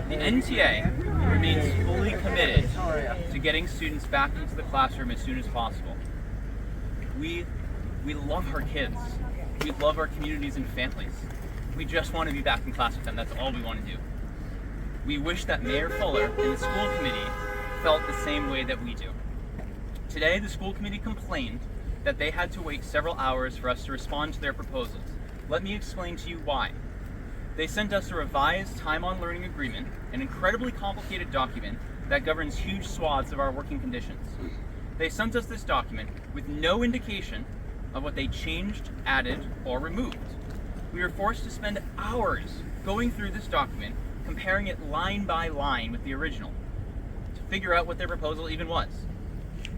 The NTA remains fully committed to getting students back into the classroom as soon as possible. We love our kids. We love our communities and families. We just want to be back in class with them. That's all we want to do. We wish that Mayor Fuller and the school committee felt the same way that we do. Today, the school committee complained that they had to wait several hours for us to respond to their proposals. Let me explain to you why. They sent us a revised time on learning agreement, an incredibly complicated document that governs huge swaths of our working conditions. They sent us this document with no indication of what they changed, added, or removed. We were forced to spend hours going through this document, comparing it line by line with the original, to figure out what their proposal even was.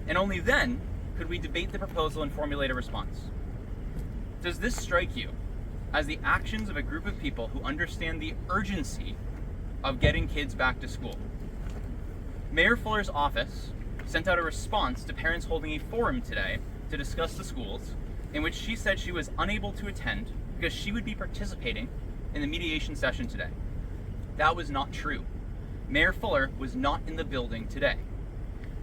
And only then could we debate the proposal and formulate a response. Does this strike you as the actions of a group of people who understand the urgency of getting kids back to school? Mayor Fuller's office sent out a response to parents holding a forum today to discuss the schools, in which she said she was unable to attend because she would be participating in the mediation session today. That was not true. Mayor Fuller was not in the building today.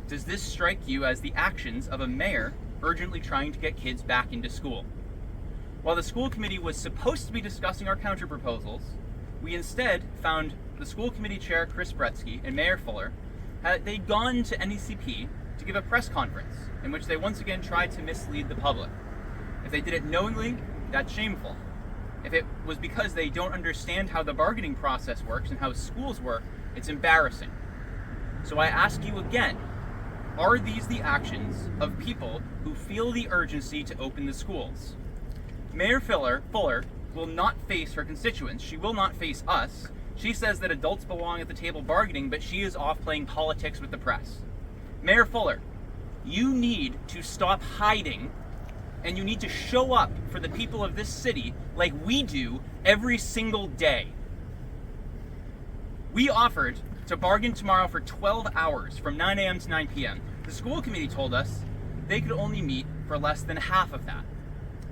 Does this strike you as the actions of a mayor urgently trying to get kids back into school? While the school committee was supposed to be discussing our counter proposals, we instead found the school committee chair, Chris Bretsky, and Mayor Fuller, they'd gone to NECP to give a press conference in which they once again tried to mislead the public. If they did it knowingly, that's shameful. If it was because they don't understand how the bargaining process works and how schools work, it's embarrassing. So I ask you again, are these the actions of people who feel the urgency to open the schools? Mayor Fuller will not face her constituents. She will not face us. She says that adults belong at the table bargaining, but she is off playing politics with the press. Mayor Fuller, you need to stop hiding, and you need to show up for the people of this city like we do every single day. We offered to bargain tomorrow for 12 hours from 9 a.m. to 9 p.m. The school committee told us they could only meet for less than half of that,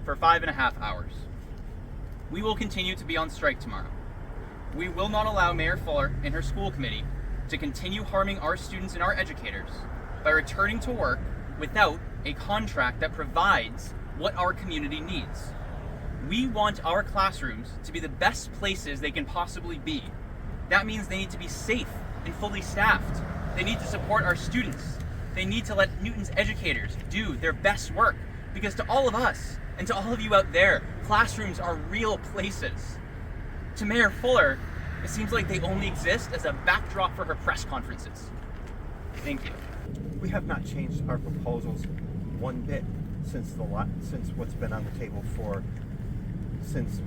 for 5.5 hours. We will continue to be on strike tomorrow. We will not allow Mayor Fuller and her school committee to continue harming our students and our educators by returning to work without a contract that provides what our community needs. We want our classrooms to be the best places they can possibly be. That means they need to be safe and fully staffed. They need to support our students. They need to let Newton's educators do their best work, because to all of us and to all of you out there, classrooms are real places. To Mayor Fuller, it seems like they only exist as a backdrop for her press conferences. Thank you. We have not changed our proposals one bit since what's been on the table since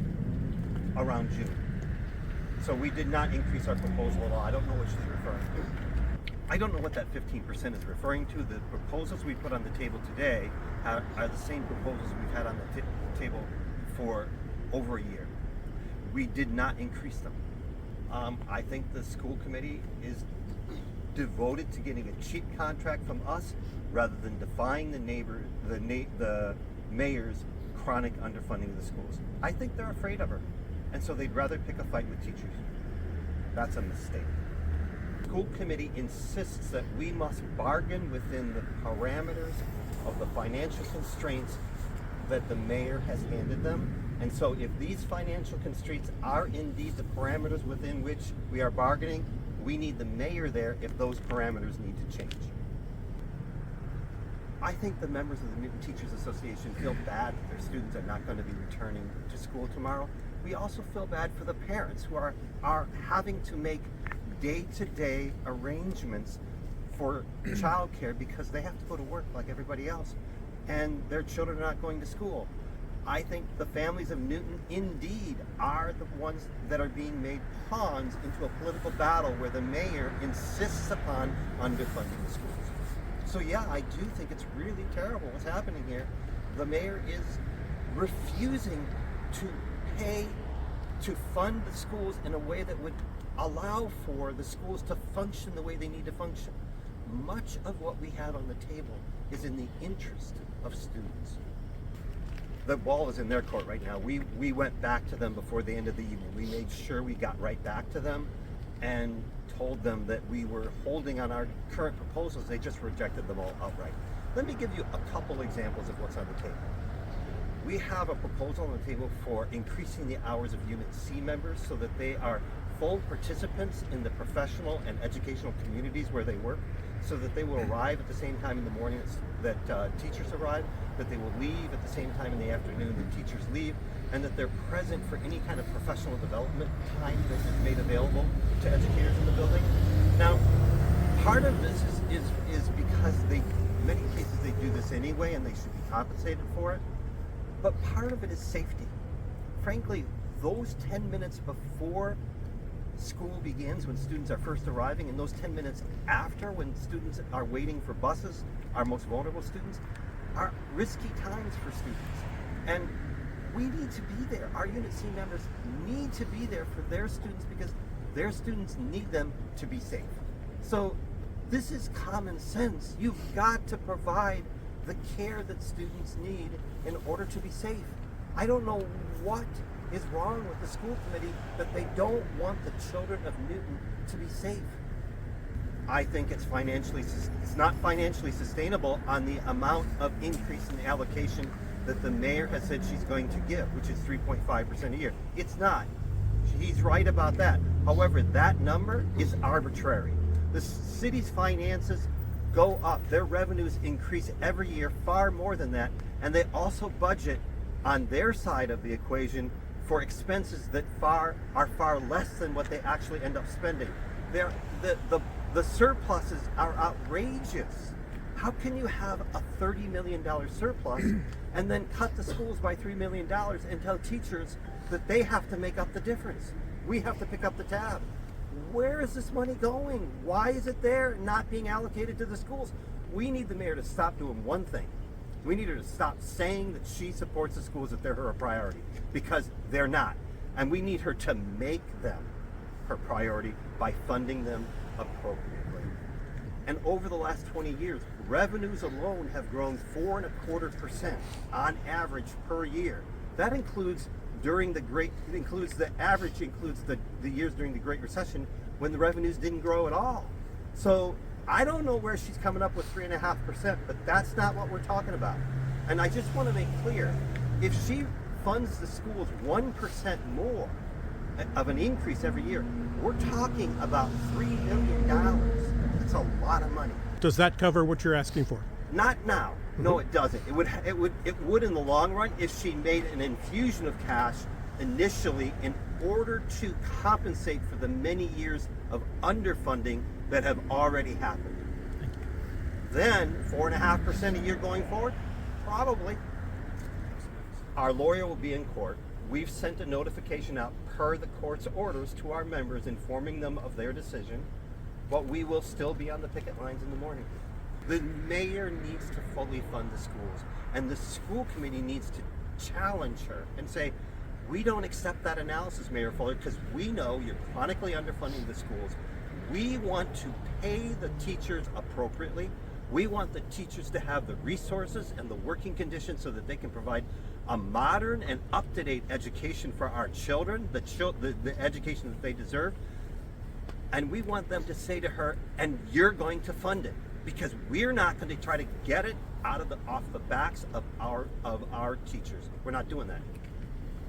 around June. So we did not increase our proposal at all. I don't know what she's referring to. I don't know what that 15% is referring to. The proposals we put on the table today are the same proposals we've had on the table for over a year. We did not increase them. I think the school committee is devoted to getting a cheap contract from us rather than defying the mayor's chronic underfunding of the schools. I think they're afraid of her, and so they'd rather pick a fight with teachers. That's a mistake. The school committee insists that we must bargain within the parameters of the financial constraints that the mayor has handed them. And so if these financial constraints are indeed the parameters within which we are bargaining, we need the mayor there if those parameters need to change. I think the members of the Newton Teachers Association feel bad that their students are not going to be returning to school tomorrow. We also feel bad for the parents who are having to make day-to-day arrangements for childcare because they have to go to work like everybody else, and their children are not going to school. I think the families of Newton indeed are the ones that are being made pawns into a political battle where the mayor insists upon underfunding the schools. So yeah, I do think it's really terrible what's happening here. The mayor is refusing to fund the schools in a way that would allow for the schools to function the way they need to function. Much of what we have on the table is in the interest of students. The ball is in their court right now. We went back to them before the end of the evening. We made sure we got right back to them, and told them that we were holding on our current proposals. They just rejected them all outright. Let me give you a couple examples of what's on the table. We have a proposal on the table for increasing the hours of Unit C members so that they are full participants in the professional and educational communities where they work, so that they will arrive at the same time in the morning that teachers arrive, that they will leave at the same time in the afternoon that teachers leave, and that they're present for any kind of professional development time that is made available to educators in the building. Now, part of this is because in many cases they do this anyway and they should be compensated for it, but part of it is safety. Frankly, those 10 minutes before school begins, when students are first arriving, and those 10 minutes after, when students are waiting for buses, our most vulnerable students, are risky times for students. And we need to be there. Our Unit C members need to be there for their students because their students need them to be safe. So this is common sense. You've got to provide the care that students need in order to be safe. I don't know what is wrong with the school committee that they don't want the children of Newton to be safe. I think it's not financially sustainable on the amount of increase in the allocation that the mayor has said she's going to give, which is 3.5% a year. It's not. He's right about that. However, that number is arbitrary. The city's finances go up. Their revenues increase every year far more than that, and they also budget on their side of the equation for expenses that are far less than what they actually end up spending. The surpluses are outrageous. How can you have a $30 million surplus and then cut the schools by $3 million and tell teachers that they have to make up the difference? We have to pick up the tab. Where is this money going? Why is it there, not being allocated to the schools? We need the mayor to stop doing one thing. We need her to stop saying that she supports the schools, that they're her priority, because they're not. And we need her to make them her priority by funding them appropriately. And over the last 20 years, revenues alone have grown 4.25% on average per year. That includes the average includes the years during the Great Recession when the revenues didn't grow at all. So I don't know where she's coming up with 3.5%, but that's not what we're talking about. And I just want to make clear, if she funds the schools 1% more of an increase every year, we're talking about $3 million. That's a lot of money. Does that cover what you're asking for? Not now. No, it doesn't. It would in the long run if she made an infusion of cash initially in order to compensate for the many years of underfunding that have already happened. Then 4.5% a year going forward? Probably. Our lawyer will be in court. We've sent a notification out per the court's orders to our members informing them of their decision, but we will still be on the picket lines in the morning. The mayor needs to fully fund the schools, and the school committee needs to challenge her and say, we don't accept that analysis, Mayor Fuller, because we know you're chronically underfunding the schools. We want to pay the teachers appropriately. We want the teachers to have the resources and the working conditions so that they can provide a modern and up-to-date education for our children, the education that they deserve. And we want them to say to her, and you're going to fund it, because we're not going to try to get it off the backs of our teachers. We're not doing that.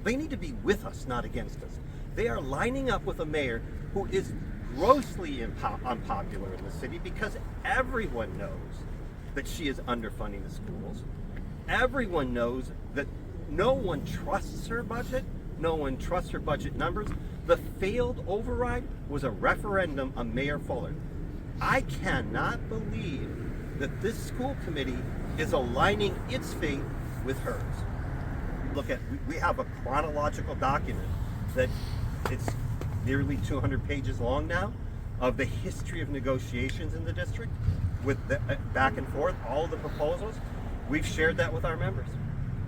They need to be with us, not against us. They are lining up with a mayor who is grossly unpopular in the city because everyone knows that she is underfunding the schools. Everyone knows that no one trusts her budget. No one trusts her budget numbers. The failed override was a referendum on Mayor Fuller. I cannot believe that this school committee is aligning its fate with hers. We have a chronological document that it's nearly 200 pages long now of the history of negotiations in the district with the back and forth, all of the proposals. We've shared that with our members.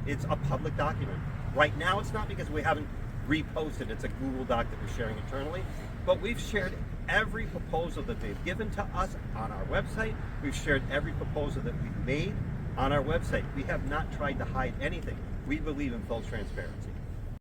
It's a public document. Right now it's not because we haven't reposted. It's a Google Doc that we're sharing internally, but we've shared every proposal that they've given to us on our website. We've shared every proposal that we've made on our website. We have not tried to hide anything. We believe in full transparency.